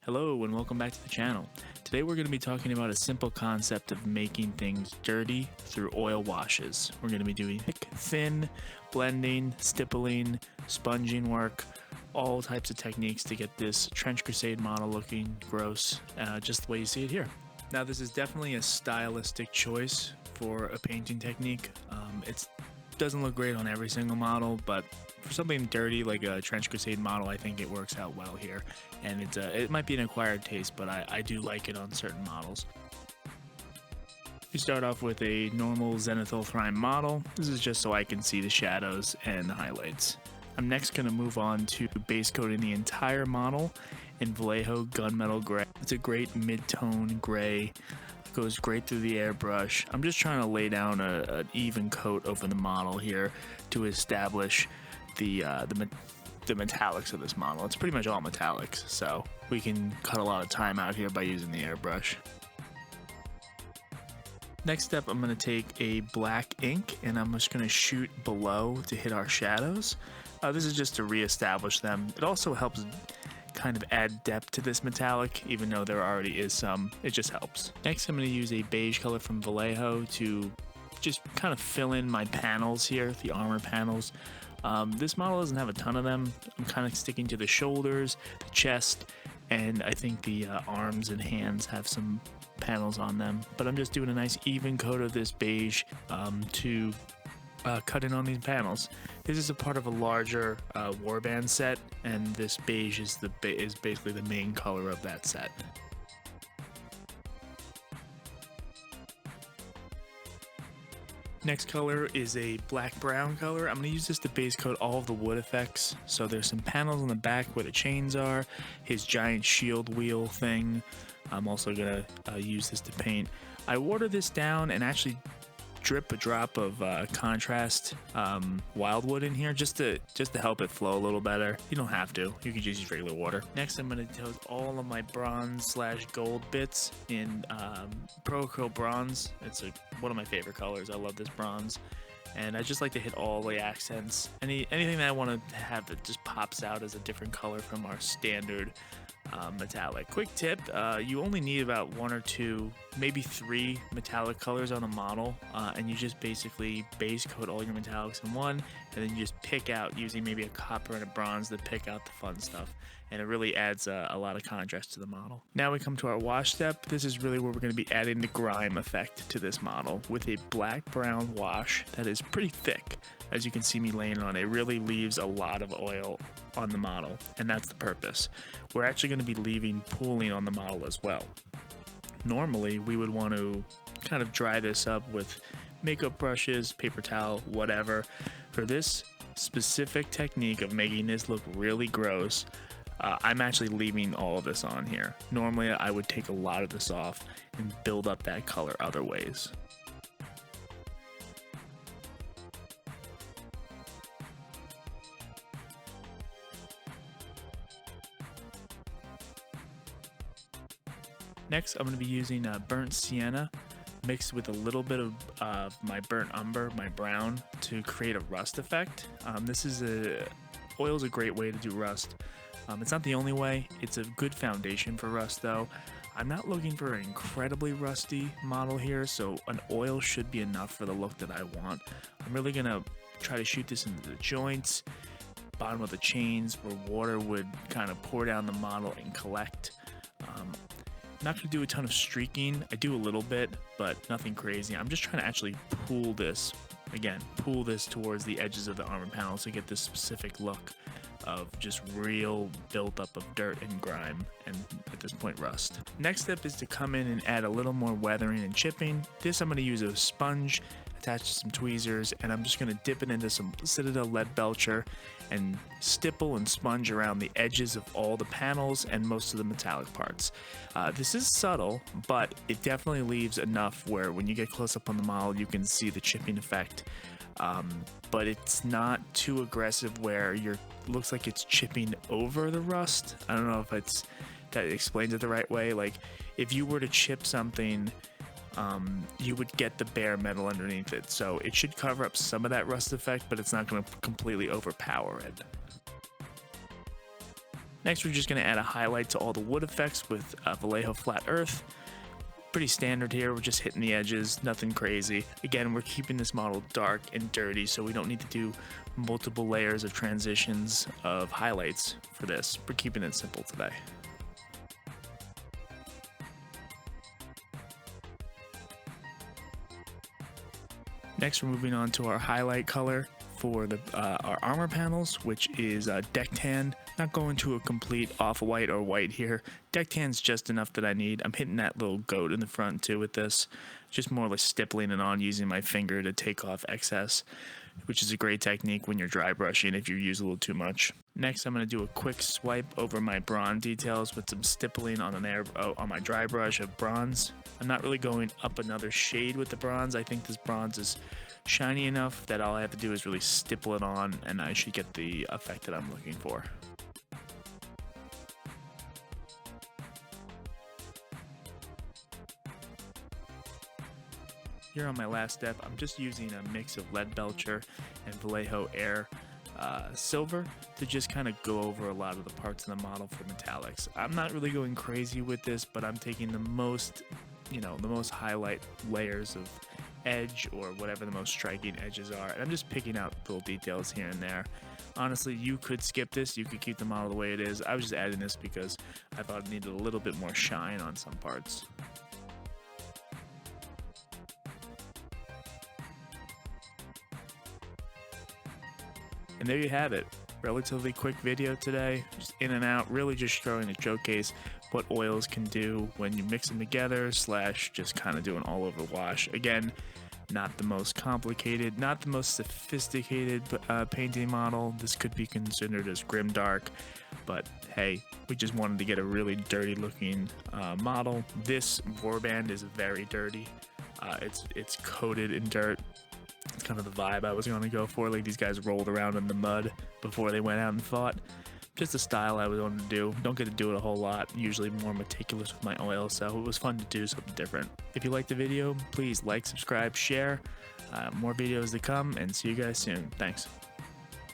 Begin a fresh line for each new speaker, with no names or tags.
Hello and welcome back to the channel. Today we're going to be talking about a simple concept of making things dirty through oil washes. We're going to be doing thick, thin, blending, stippling, sponging work, all types of techniques to get this Trench Crusade model looking gross, just the way you see it here. Now this is definitely a stylistic choice for a painting technique. It doesn't look great on every single model, but for something dirty like a Trench Crusade model, I think it works out well here. And it might be an acquired taste, but I do like it on certain models. We start off with a normal zenithal model. This is just so I can see the shadows and the highlights. I'm next going to move on to base coating the entire model in Vallejo Gunmetal Gray. It's a great mid-tone gray. It goes great through the airbrush. I'm just trying to lay down an even coat over the model here to establish the metallics of this model. It's pretty much all metallics, so we can cut a lot of time out here by using the airbrush. Next step, I'm going to take a black ink and I'm just going to shoot below to hit our shadows. This is just to reestablish them. It also helps kind of add depth to this metallic, even though there already is some. It just helps. Next, I'm going to use a beige color from Vallejo to just kind of fill in my panels here, the armor panels. This model doesn't have a ton of them. I'm kind of sticking to the shoulders, the chest, and I think the arms and hands have some panels on them. But I'm just doing a nice even coat of this beige to cut in on these panels. This is a part of a larger warband set, and this beige is basically the main color of that set. Next color is a black-brown color. I'm going to use this to base coat all of the wood effects. So there's some panels on the back where the chains are, his giant shield wheel thing. I'm also going to use this to paint. I water this down and actually drip a drop of contrast wildwood in here just to help it flow a little better. You don't have to. You can just use regular water. Next, I'm going to toast all of my bronze/gold bits in Pro Acryl Bronze. It's one of my favorite colors. I love this bronze. And I just like to hit all the accents. Anything that I want to have that just pops out as a different color from our standard metallic. Quick tip, you only need about 1 or 2, maybe 3 metallic colors on a model, and you just basically base coat all your metallics in one, and then you just pick out using maybe a copper and a bronze to pick out the fun stuff, and it really adds a lot of contrast to the model. Now we come to our wash step. This is really where we're going to be adding the grime effect to this model with a black-brown wash that is pretty thick. As you can see me laying on, it really leaves a lot of oil on the model, and that's the purpose. We're actually going to be leaving pooling on the model as well. Normally, we would want to kind of dry this up with makeup brushes, paper towel, whatever. For this specific technique of making this look really gross, I'm actually leaving all of this on here. Normally, I would take a lot of this off and build up that color other ways. Next, I'm going to be using burnt sienna mixed with a little bit of my burnt umber, my brown, to create a rust effect. Oil is a great way to do rust. It's not the only way. It's a good foundation for rust, though. I'm not looking for an incredibly rusty model here, so an oil should be enough for the look that I want. I'm really going to try to shoot this into the joints, bottom of the chains, where water would kind of pour down the model and collect. I'm not going to do a ton of streaking. I do a little bit, but nothing crazy. I'm just trying to actually pull this towards the edges of the armor panels to get this specific look of just real buildup of dirt and grime, and at this point rust. Next step is to come in and add a little more weathering and chipping. This I'm going to use a sponge attached to some tweezers, and I'm just going to dip it into some Citadel lead belcher and stipple and sponge around the edges of all the panels and most of the metallic parts. This is subtle, but it definitely leaves enough where when you get close up on the model you can see the chipping effect, but it's not too aggressive where looks like it's chipping over the rust. I don't know if that explains it the right way. Like if you were to chip something, you would get the bare metal underneath it, so it should cover up some of that rust effect, but it's not going to completely overpower it. Next, we're just going to add a highlight to all the wood effects with Vallejo Flat Earth. Pretty standard here, we're just hitting the edges, nothing crazy. Again, we're keeping this model dark and dirty, so we don't need to do multiple layers of transitions of highlights for this. We're keeping it simple today. Next, we're moving on to our highlight color for our armor panels, which is deck tan. Not going to a complete off-white or white here. Deck tan's just enough that I need. I'm hitting that little goat in the front too with this. Just more or less stippling it on, using my finger to take off excess, which is a great technique when you're dry brushing if you use a little too much. Next, I'm going to do a quick swipe over my bronze details with some stippling on on my dry brush of bronze. I'm not really going up another shade with the bronze. I think this bronze is shiny enough that all I have to do is really stipple it on and I should get the effect that I'm looking for. Here on my last step, I'm just using a mix of lead belcher and Vallejo Air silver to just kind of go over a lot of the parts of the model for metallics. I'm not really going crazy with this, but I'm taking the most highlight layers of edge or whatever the most striking edges are, and I'm just picking out little details here and there. Honestly, you could skip this, you could keep the model the way it is. I was just adding this because I thought it needed a little bit more shine on some parts. And there you have it. Relatively quick video today, just in and out, really just showing to showcase what oils can do when you mix them together, slash just kind of do an all over wash. Again, not the most complicated, not the most sophisticated painting model. This could be considered as grim dark, but hey, we just wanted to get a really dirty looking model. This warband is very dirty. It's coated in dirt. It's kind of the vibe I was going to go for. Like, these guys rolled around in the mud before they went out and fought. Just the style I was going to do. Don't get to do it a whole lot. Usually more meticulous with my oil, so it was fun to do something different. If you liked the video, please like, subscribe, share. More videos to come, and see you guys soon. Thanks.